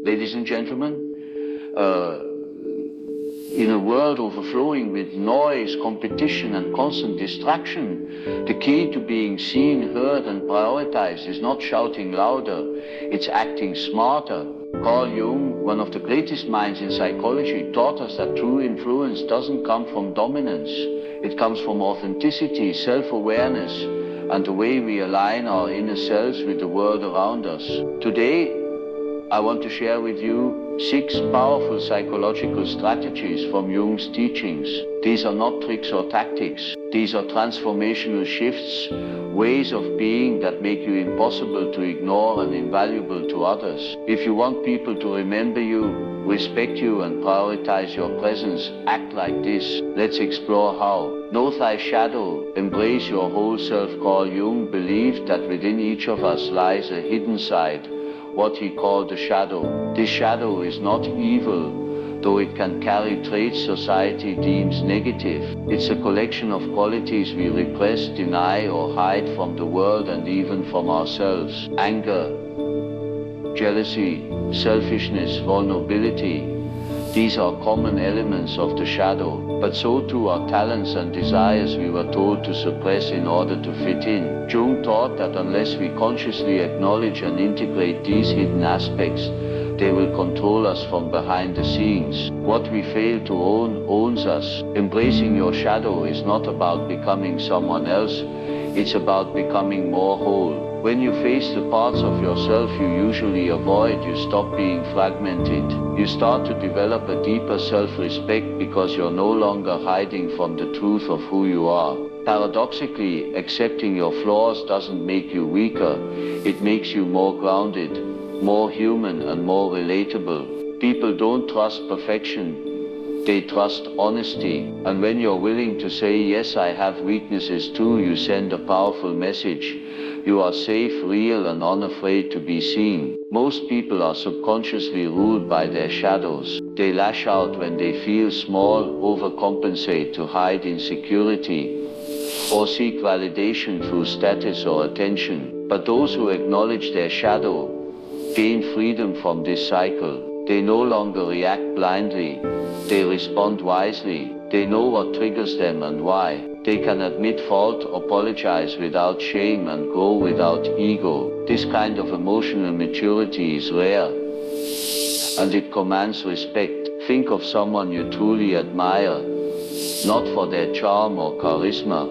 Ladies and gentlemen, in a world overflowing with noise, competition, and constant distraction, the key to being seen, heard, and prioritized is not shouting louder, it's acting smarter. Carl Jung, one of the greatest minds in psychology, taught us that true influence doesn't come from dominance. It comes from authenticity, self-awareness, and the way we align our inner selves with the world around us. Today, I want to share with you 6 powerful psychological strategies from Jung's teachings. These are not tricks or tactics. These are transformational shifts, ways of being that make you impossible to ignore and invaluable to others. If you want people to remember you, respect you, and prioritize your presence, act like this. Let's explore how. Know thy shadow. Embrace your whole self. Carl Jung believed that within each of us lies a hidden side, what he called the shadow. This shadow is not evil, though it can carry traits society deems negative. It's a collection of qualities we repress, deny, or hide from the world and even from ourselves. Anger, jealousy, selfishness, vulnerability. These are common elements of the shadow, but so too are talents and desires we were told to suppress in order to fit in. Jung taught that unless we consciously acknowledge and integrate these hidden aspects, they will control us from behind the scenes. What we fail to own owns us. Embracing your shadow is not about becoming someone else, it's about becoming more whole. When you face the parts of yourself you usually avoid, you stop being fragmented. You start to develop a deeper self-respect because you're no longer hiding from the truth of who you are. Paradoxically, accepting your flaws doesn't make you weaker. It makes you more grounded, more human, and more relatable. People don't trust perfection. They trust honesty. And when you're willing to say, yes, I have weaknesses too, you send a powerful message. You are safe, real, and unafraid to be seen. Most people are subconsciously ruled by their shadows. They lash out when they feel small, overcompensate to hide insecurity, or seek validation through status or attention. But those who acknowledge their shadow gain freedom from this cycle. They no longer react blindly. They respond wisely. They know what triggers them and why. They can admit fault, apologize without shame, and grow without ego. This kind of emotional maturity is rare, and it commands respect. Think of someone you truly admire, not for their charm or charisma,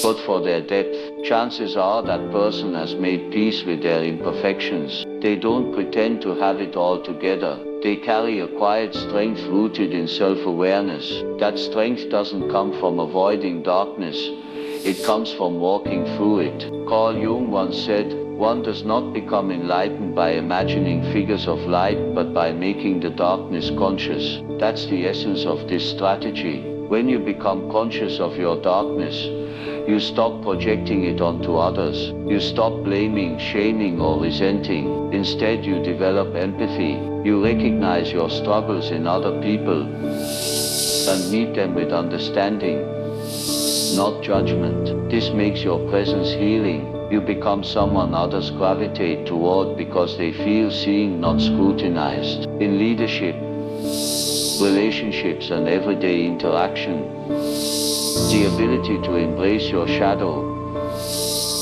but for their depth. Chances are that person has made peace with their imperfections. They don't pretend to have it all together. They carry a quiet strength rooted in self-awareness. That strength doesn't come from avoiding darkness. It comes from walking through it. Carl Jung once said, one does not become enlightened by imagining figures of light, but by making the darkness conscious. That's the essence of this strategy. When you become conscious of your darkness, you stop projecting it onto others. You stop blaming, shaming, or resenting. Instead, you develop empathy. You recognize your struggles in other people and meet them with understanding, not judgment. This makes your presence healing. You become someone others gravitate toward because they feel seen, not scrutinized. In leadership, relationships, and everyday interaction, the ability to embrace your shadow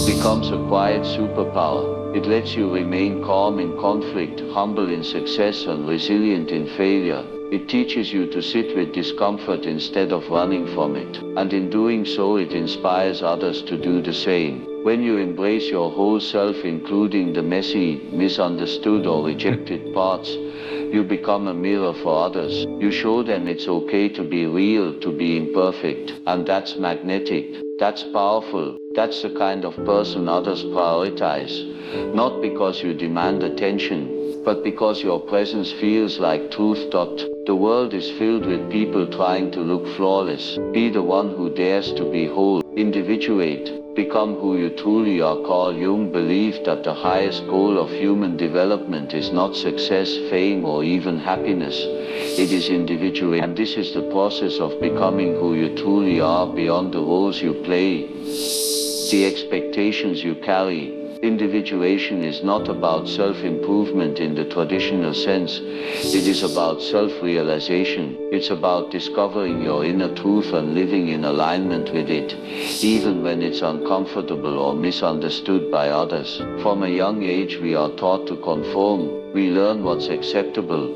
becomes a quiet superpower. It lets you remain calm in conflict, humble in success, and resilient in failure. It teaches you to sit with discomfort instead of running from it. And in doing so, it inspires others to do the same. When you embrace your whole self, including the messy, misunderstood, or rejected parts, you become a mirror for others. You show them it's okay to be real, to be imperfect. And that's magnetic. That's powerful. That's the kind of person others prioritize. Not because you demand attention, but because your presence feels like truth. The world is filled with people trying to look flawless. Be the one who dares to be whole. Individuate. Become who you truly are. Carl Jung believed that the highest goal of human development is not success, fame, or even happiness. It is individuation. And this is the process of becoming who you truly are, beyond the roles you play, the expectations you carry, Individuation is not about self-improvement in the traditional sense. It is about self-realization. It's about discovering your inner truth and living in alignment with it, even when it's uncomfortable or misunderstood by others. From a young age, we are taught to conform. We learn what's acceptable,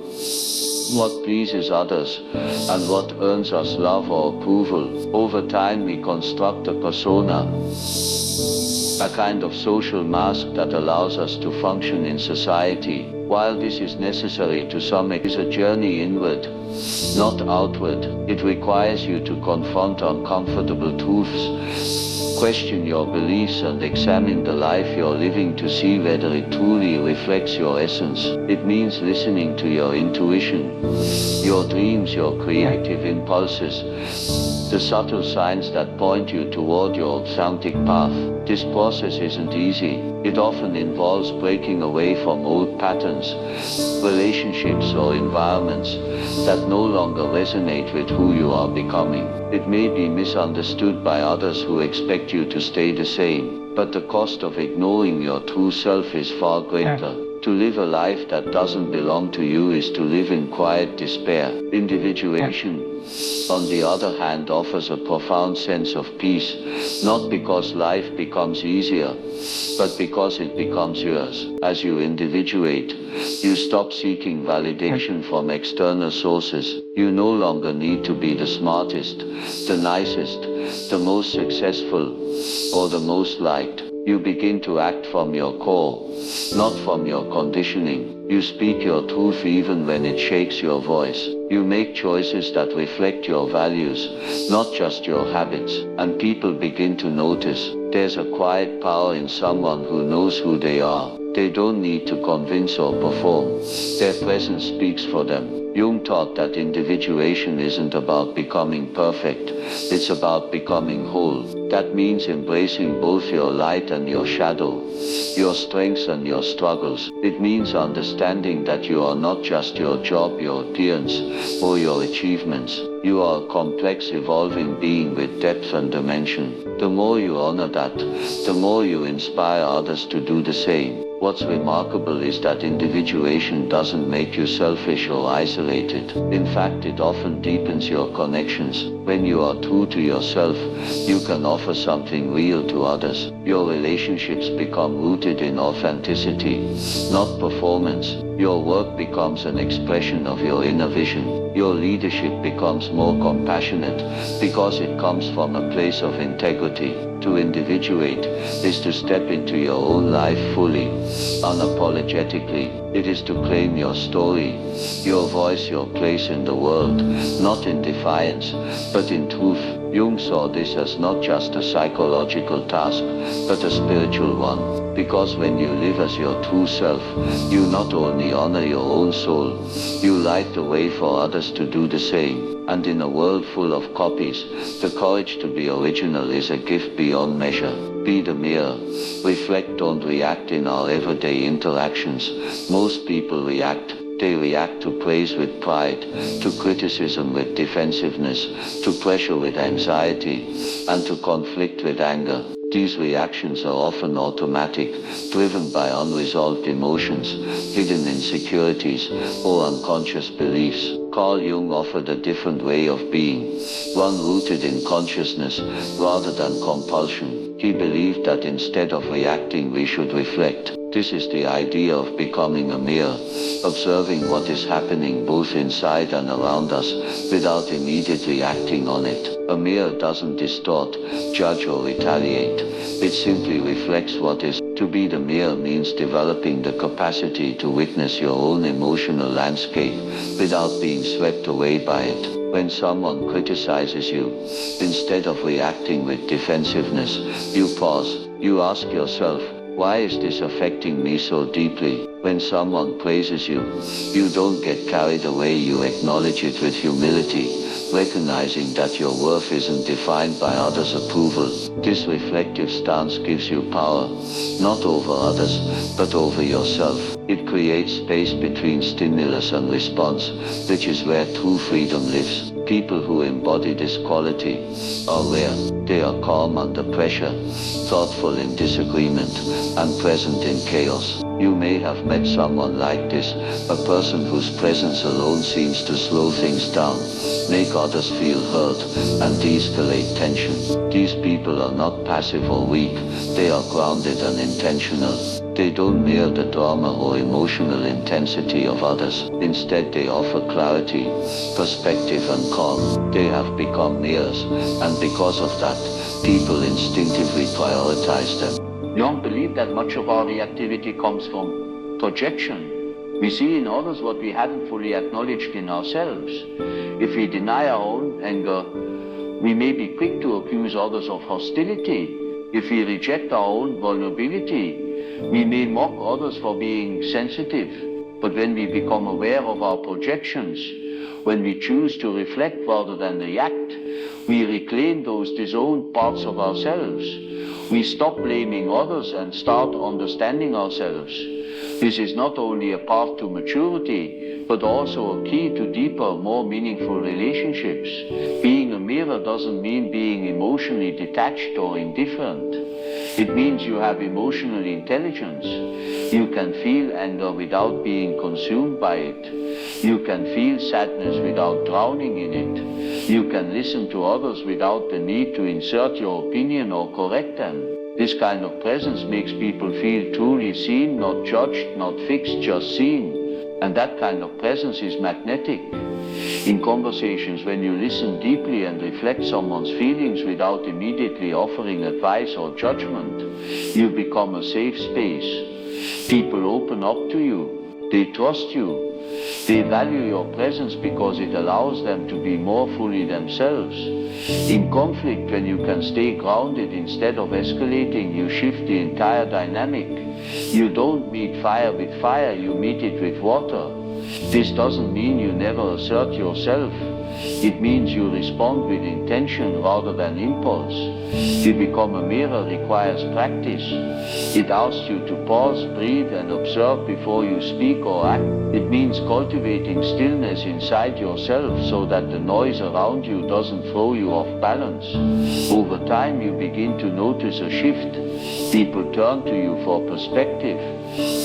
what pleases others, and what earns us love or approval. Over time, we construct a persona, a kind of social mask that allows us to function in society. While this is necessary to some extent, it is a journey inward, not outward. It requires you to confront uncomfortable truths, question your beliefs, and examine the life you're living to see whether it truly reflects your essence. It means listening to your intuition, your dreams, your creative impulses, the subtle signs that point you toward your authentic path. This process isn't easy. It often involves breaking away from old patterns, relationships, or environments that no longer resonate with who you are becoming. It may be misunderstood by others who expect you to stay the same, but the cost of ignoring your true self is far greater. To live a life that doesn't belong to you is to live in quiet despair. Individuation, on the other hand, offers a profound sense of peace, not because life becomes easier, but because it becomes yours. As you individuate, you stop seeking validation from external sources. You no longer need to be the smartest, the nicest, the most successful, or the most liked. You begin to act from your core, not from your conditioning. You speak your truth even when it shakes your voice. You make choices that reflect your values, not just your habits. And people begin to notice there's a quiet power in someone who knows who they are. They don't need to convince or perform. Their presence speaks for them. Jung taught that individuation isn't about becoming perfect, it's about becoming whole. That means embracing both your light and your shadow, your strengths and your struggles. It means understanding that you are not just your job, your appearance, or your achievements. You are a complex, evolving being with depth and dimension. The more you honor that, the more you inspire others to do the same. What's remarkable is that individuation doesn't make you selfish or isolated. In fact, it often deepens your connections. When you are true to yourself, you can offer something real to others. Your relationships become rooted in authenticity, not performance. Your work becomes an expression of your inner vision. Your leadership becomes more compassionate because it comes from a place of integrity. To individuate is to step into your own life fully, unapologetically. It is to claim your story, your voice, your place in the world, not in defiance, but in truth. Jung saw this as not just a psychological task, but a spiritual one. Because when you live as your true self, you not only honor your own soul, you light the way for others to do the same. And in a world full of copies, the courage to be original is a gift beyond measure. Be the mirror. Reflect, don't react in our everyday interactions. Most people react. They react to praise with pride, to criticism with defensiveness, to pressure with anxiety, and to conflict with anger. These reactions are often automatic, driven by unresolved emotions, hidden insecurities, or unconscious beliefs. Carl Jung offered a different way of being, one rooted in consciousness rather than compulsion. He believed that instead of reacting, we should reflect. This is the idea of becoming a mirror, observing what is happening both inside and around us without immediately acting on it. A mirror doesn't distort, judge, or retaliate. It simply reflects what is. To be the mirror means developing the capacity to witness your own emotional landscape without being swept away by it. When someone criticizes you, instead of reacting with defensiveness, you pause. You ask yourself, why is this affecting me so deeply? When someone praises you, you don't get carried away, you acknowledge it with humility, recognizing that your worth isn't defined by others' approval. This reflective stance gives you power, not over others, but over yourself. It creates space between stimulus and response, which is where true freedom lives. People who embody this quality are rare. They are calm under pressure, thoughtful in disagreement, and present in chaos. You may have met someone like this, a person whose presence alone seems to slow things down, make others feel heard, and de-escalate tension. These people are not passive or weak, they are grounded and intentional. They don't mirror the drama or emotional intensity of others. Instead, they offer clarity, perspective, and calm. They have become mirrors, and because of that, people instinctively prioritize them. Jung believed that much of our reactivity comes from projection. We see in others what we haven't fully acknowledged in ourselves. If we deny our own anger, we may be quick to accuse others of hostility. If we reject our own vulnerability, we may mock others for being sensitive. But when we become aware of our projections, when we choose to reflect rather than react, we reclaim those disowned parts of ourselves. We stop blaming others and start understanding ourselves. This is not only a path to maturity, but also a key to deeper, more meaningful relationships. Being a mirror doesn't mean being emotionally detached or indifferent. It means you have emotional intelligence. You can feel anger without being consumed by it. You can feel sadness without drowning in it. You can listen to others without the need to insert your opinion or correct them. This kind of presence makes people feel truly seen, not judged, not fixed, just seen. And that kind of presence is magnetic. In conversations, when you listen deeply and reflect someone's feelings without immediately offering advice or judgment, you become a safe space. People open up to you. They trust you. They value your presence because it allows them to be more fully themselves. In conflict, when you can stay grounded instead of escalating, you shift the entire dynamic. You don't meet fire with fire, you meet it with water. This doesn't mean you never assert yourself. It means you respond with intention rather than impulse. To become a mirror requires practice. It asks you to pause, breathe, and observe before you speak or act. It means cultivating stillness inside yourself so that the noise around you doesn't throw you off balance. Over time, you begin to notice a shift. People turn to you for perspective.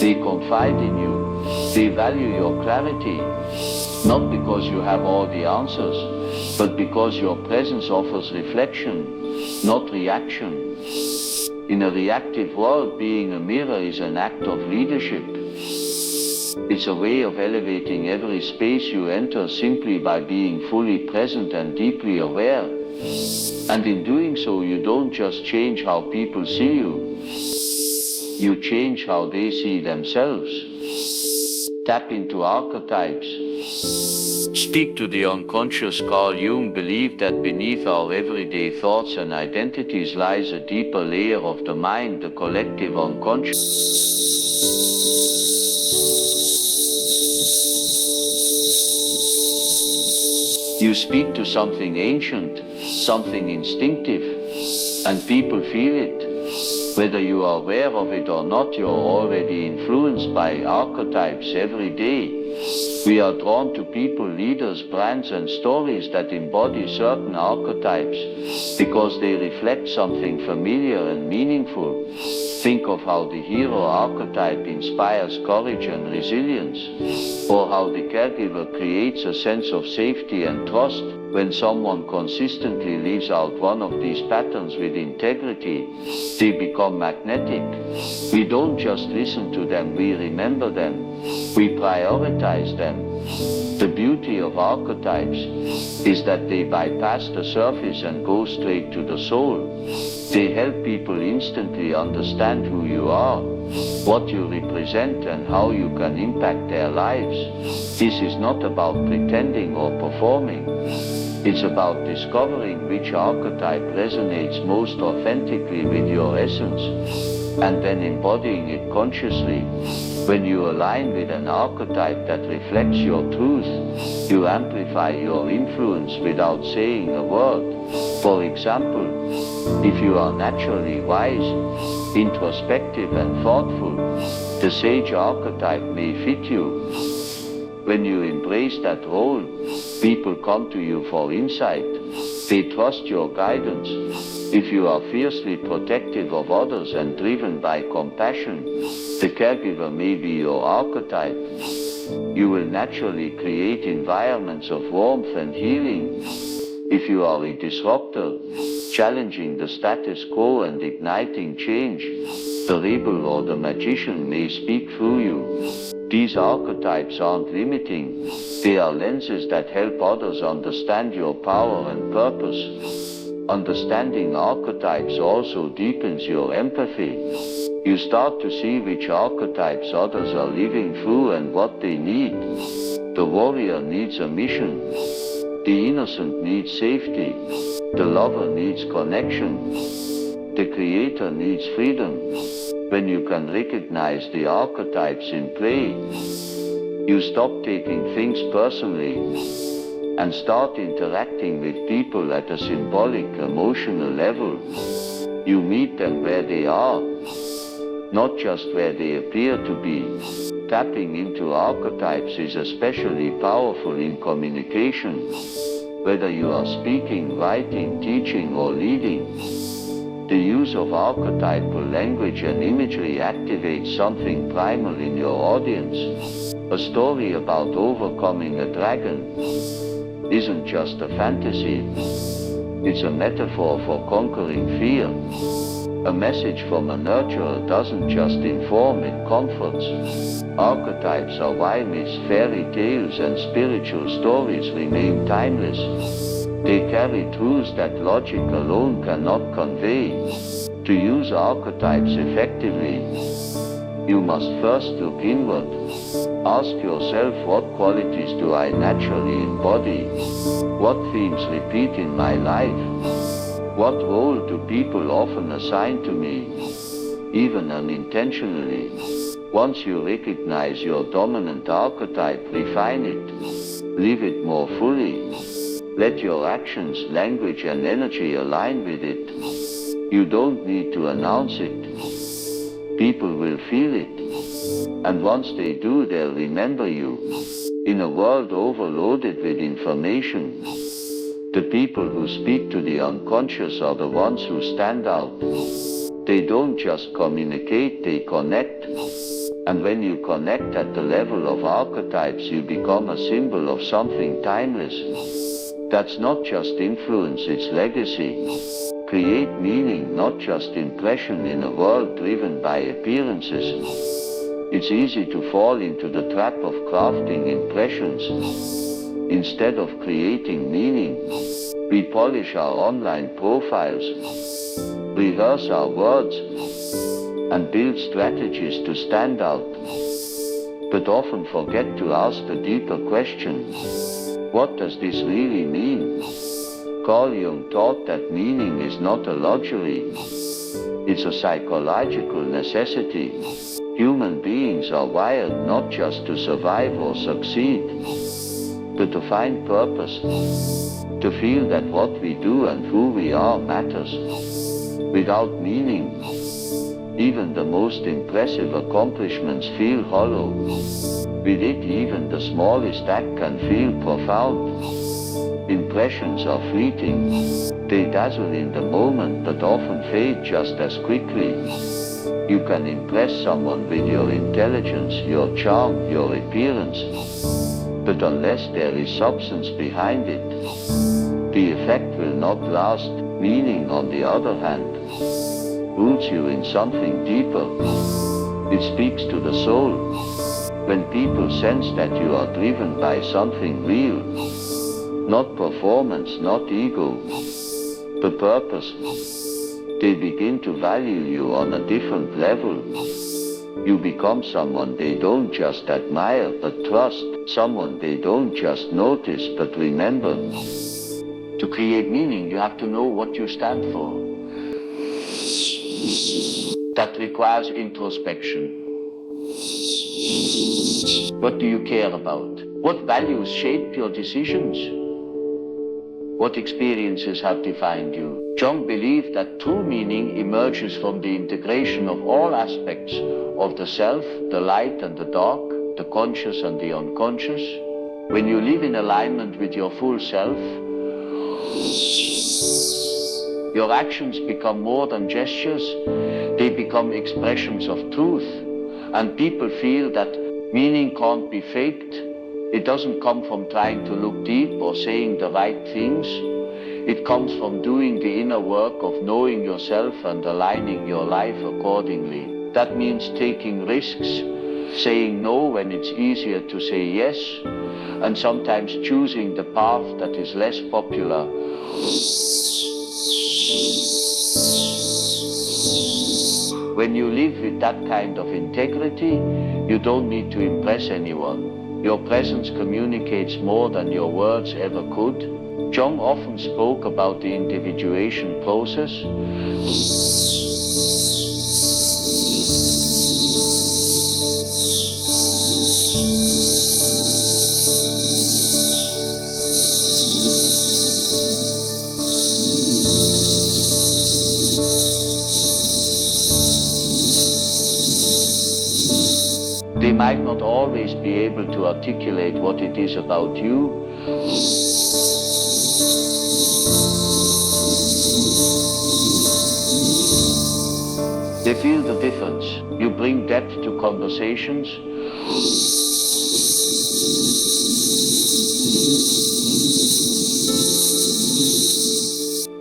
They confide in you. They value your clarity, not because you have all the answers, but because your presence offers reflection, not reaction. In a reactive world, being a mirror is an act of leadership. It's a way of elevating every space you enter simply by being fully present and deeply aware. And in doing so, you don't just change how people see you, you change how they see themselves. Tap into archetypes. Speak to the unconscious. Carl Jung believed that beneath our everyday thoughts and identities lies a deeper layer of the mind, the collective unconscious. You speak to something ancient, something instinctive, and people feel it. Whether you are aware of it or not, you're already influenced by archetypes every day. We are drawn to people, leaders, brands, and stories that embody certain archetypes because they reflect something familiar and meaningful. Think of how the hero archetype inspires courage and resilience, or how the caregiver creates a sense of safety and trust. When someone consistently lives out one of these patterns with integrity, they become magnetic. We don't just listen to them, we remember them. We prioritize them. The beauty of archetypes is that they bypass the surface and go straight to the soul. They help people instantly understand who you are, what you represent, and how you can impact their lives. This is not about pretending or performing. It's about discovering which archetype resonates most authentically with your essence. and then embodying it consciously. When you align with an archetype that reflects your truth, you amplify your influence without saying a word. For example, if you are naturally wise, introspective and thoughtful, the sage archetype may fit you. When you embrace that role, people come to you for insight. They trust your guidance. If you are fiercely protective of others and driven by compassion, the caregiver may be your archetype. You will naturally create environments of warmth and healing. If you are a disruptor, challenging the status quo and igniting change, the rebel or the magician may speak through you. These archetypes aren't limiting. They are lenses that help others understand your power and purpose. Understanding archetypes also deepens your empathy. You start to see which archetypes others are living through and what they need. The warrior needs a mission. The innocent needs safety. The lover needs connection. The creator needs freedom. When you can recognize the archetypes in play, you stop taking things personally and start interacting with people at a symbolic, emotional level. You meet them where they are, not just where they appear to be. Tapping into archetypes is especially powerful in communication. Whether you are speaking, writing, teaching, or leading, the use of archetypal language and imagery activates something primal in your audience. A story about overcoming a dragon isn't just a fantasy. It's a metaphor for conquering fear. A message from a nurturer doesn't just inform, it comforts. Archetypes are why myths, fairy tales, and spiritual stories remain timeless. They carry truths that logic alone cannot convey. To use archetypes effectively, you must first look inward. Ask yourself, what qualities do I naturally embody? What themes repeat in my life? What role do people often assign to me, even unintentionally? Once you recognize your dominant archetype, refine it. Live it more fully. Let your actions, language, and energy align with it. You don't need to announce it. People will feel it. And once they do, they'll remember you. In a world overloaded with information, the people who speak to the unconscious are the ones who stand out. They don't just communicate, they connect. And when you connect at the level of archetypes, you become a symbol of something timeless. That's not just influence, it's legacy. Create meaning, not just impression, in a world driven by appearances. It's easy to fall into the trap of crafting impressions. Instead of creating meaning, we polish our online profiles, rehearse our words, and build strategies to stand out, but often forget to ask the deeper question: what does this really mean? Carl Jung taught that meaning is not a luxury, it's a psychological necessity. Human beings are wired not just to survive or succeed, but to find purpose, to feel that what we do and who we are matters. Without meaning, even the most impressive accomplishments feel hollow. With it, even the smallest act can feel profound. Impressions are fleeting. They dazzle in the moment but often fade just as quickly. You can impress someone with your intelligence, your charm, your appearance, but unless there is substance behind it, the effect will not last. Meaning, on the other hand, roots you in something deeper. It speaks to the soul. When people sense that you are driven by something real, not performance, not ego, but purpose, they begin to value you on a different level. You become someone they don't just admire but trust, someone they don't just notice but remember. To create meaning, you have to know what you stand for. That requires introspection. What do you care about? What values shape your decisions? What experiences have defined you? Jung believed that true meaning emerges from the integration of all aspects of the self, the light and the dark, the conscious and the unconscious. When you live in alignment with your full self, your actions become more than gestures, they become expressions of truth, and people feel that meaning can't be faked. It doesn't come from trying to look deep or saying the right things. It comes from doing the inner work of knowing yourself and aligning your life accordingly. That means taking risks, saying no when it's easier to say yes, and sometimes choosing the path that is less popular. When you live with that kind of integrity, you don't need to impress anyone. Your presence communicates more than your words ever could. Jung often spoke about the individuation process. They might not always be able to articulate what it is about you. They feel the difference. You bring depth to conversations.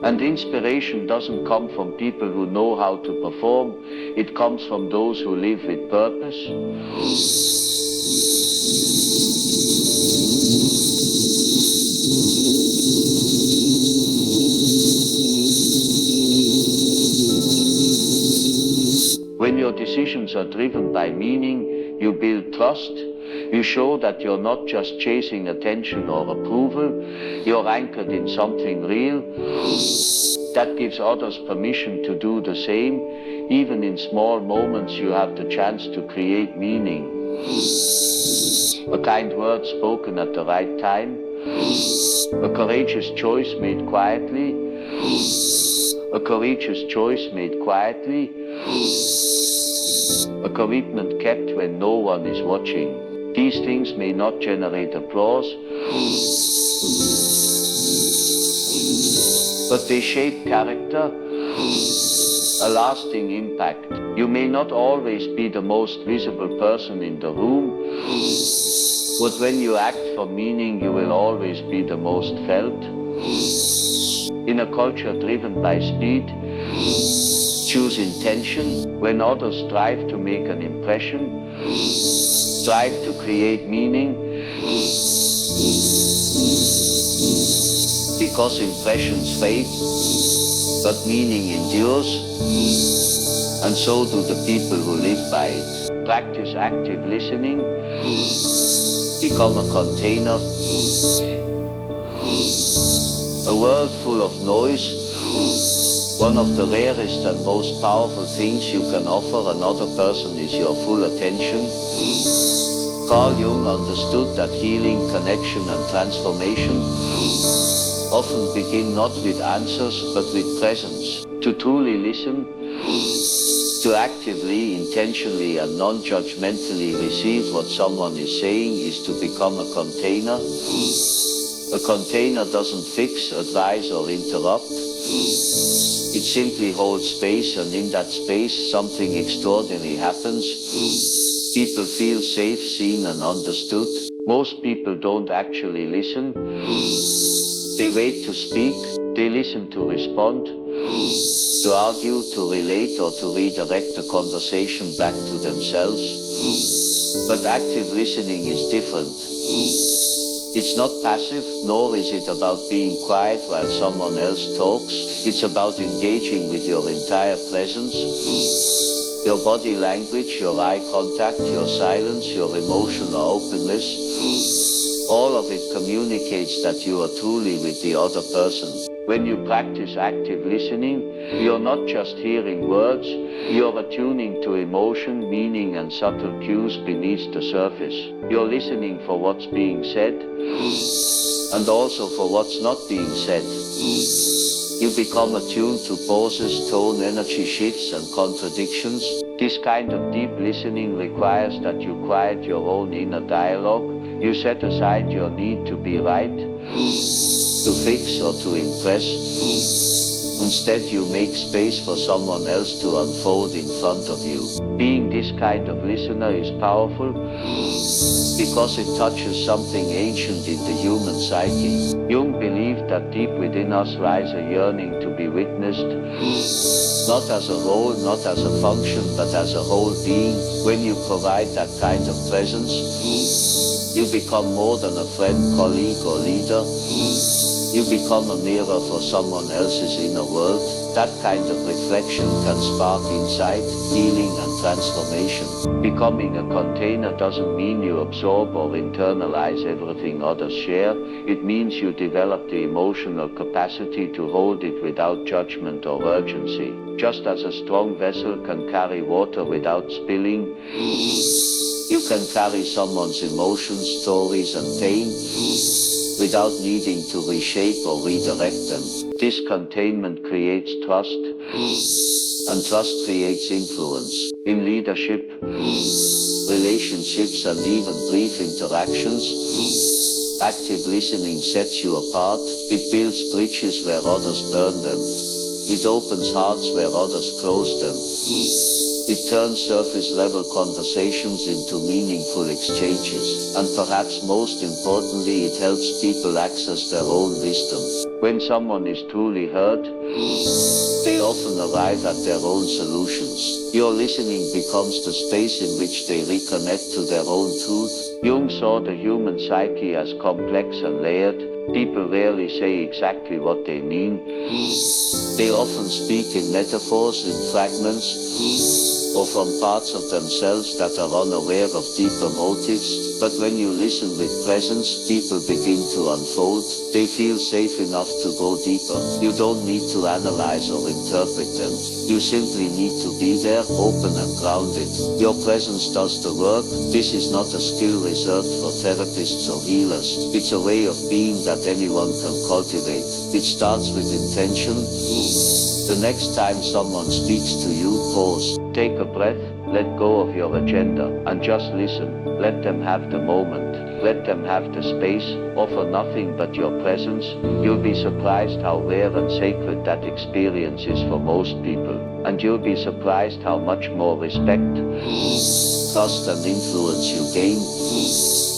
And inspiration doesn't come from people who know how to perform. It comes from those who live with purpose. When your decisions are driven by meaning, you build trust. You show that you're not just chasing attention or approval. You're anchored in something real. That gives others permission to do the same. Even in small moments, you have the chance to create meaning. A kind word spoken at the right time. A courageous choice made quietly. A courageous choice made quietly. A commitment kept when no one is watching. These things may not generate applause, but they shape character, a lasting impact. You may not always be the most visible person in the room, but when you act for meaning, you will always be the most felt. In a culture driven by speed, choose intention. When others strive to make an impression, strive to create meaning, because impressions fade, but meaning endures, and so do the people who live by it. Practice active listening, become a container. A world full of noise, one of the rarest and most powerful things you can offer another person is your full attention. Carl Jung understood that healing, connection and transformation often begin not with answers but with presence. To truly listen, to actively, intentionally and non-judgmentally receive what someone is saying is to become a container. A container doesn't fix, advise or interrupt. It simply holds space, and in that space something extraordinary happens. People feel safe, seen and understood. Most people don't actually listen. They wait to speak, they listen to respond, to argue, to relate or to redirect the conversation back to themselves. But active listening is different. It's not passive, nor is it about being quiet while someone else talks. It's about engaging with your entire presence. Your body language, your eye contact, your silence, your emotional openness. All of it communicates that you are truly with the other person. When you practice active listening, you're not just hearing words, you're attuning to emotion, meaning, and subtle cues beneath the surface. You're listening for what's being said, and also for what's not being said. You become attuned to pauses, tone, energy shifts, and contradictions. This kind of deep listening requires that you quiet your own inner dialogue. You set aside your need to be right, to fix, or to impress. Instead, you make space for someone else to unfold in front of you. Being this kind of listener is powerful because it touches something ancient in the human psyche. Jung believed that deep within us lies a yearning to be witnessed, not as a role, not as a function, but as a whole being. When you provide that kind of presence, you become more than a friend, colleague, or leader. You become a mirror for someone else's inner world. That kind of reflection can spark insight, healing, and transformation. Becoming a container doesn't mean you absorb or internalize everything others share. It means you develop the emotional capacity to hold it without judgment or urgency. Just as a strong vessel can carry water without spilling, you can carry someone's emotions, stories, and pain without needing to reshape or redirect them. This containment creates trust, and trust creates influence. In leadership, relationships, and even brief interactions, active listening sets you apart. It builds bridges where others burn them. It opens hearts where others close them. It turns surface-level conversations into meaningful exchanges. And perhaps most importantly, it helps people access their own wisdom. When someone is truly heard, they often arrive at their own solutions. Your listening becomes the space in which they reconnect to their own truth. Jung saw the human psyche as complex and layered. People rarely say exactly what they mean. They often speak in metaphors, in fragments, or from parts of themselves that are unaware of deeper motives. But when you listen with presence, people begin to unfold. They feel safe enough to go deeper. You don't need to analyze or interpret them. You simply need to be there, open and grounded. Your presence does the work. This is not a skill reserved for therapists or healers. It's a way of being that anyone can cultivate. It starts with intention. The next time someone speaks to you, pause, take a breath, let go of your agenda, and just listen. Let them have the moment. Let them have the space. Offer nothing but your presence. You'll be surprised how rare and sacred that experience is for most people. And you'll be surprised how much more respect, trust, and influence you gain.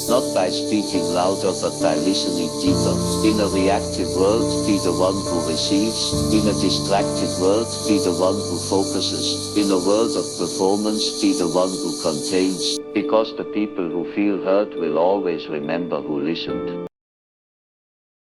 Not by speaking louder, but by listening deeper. In a reactive world, be the one who receives. In a distracted world, be the one who focuses. In a world of performance, be the one who contains. Because the people who feel heard will always remember who listened.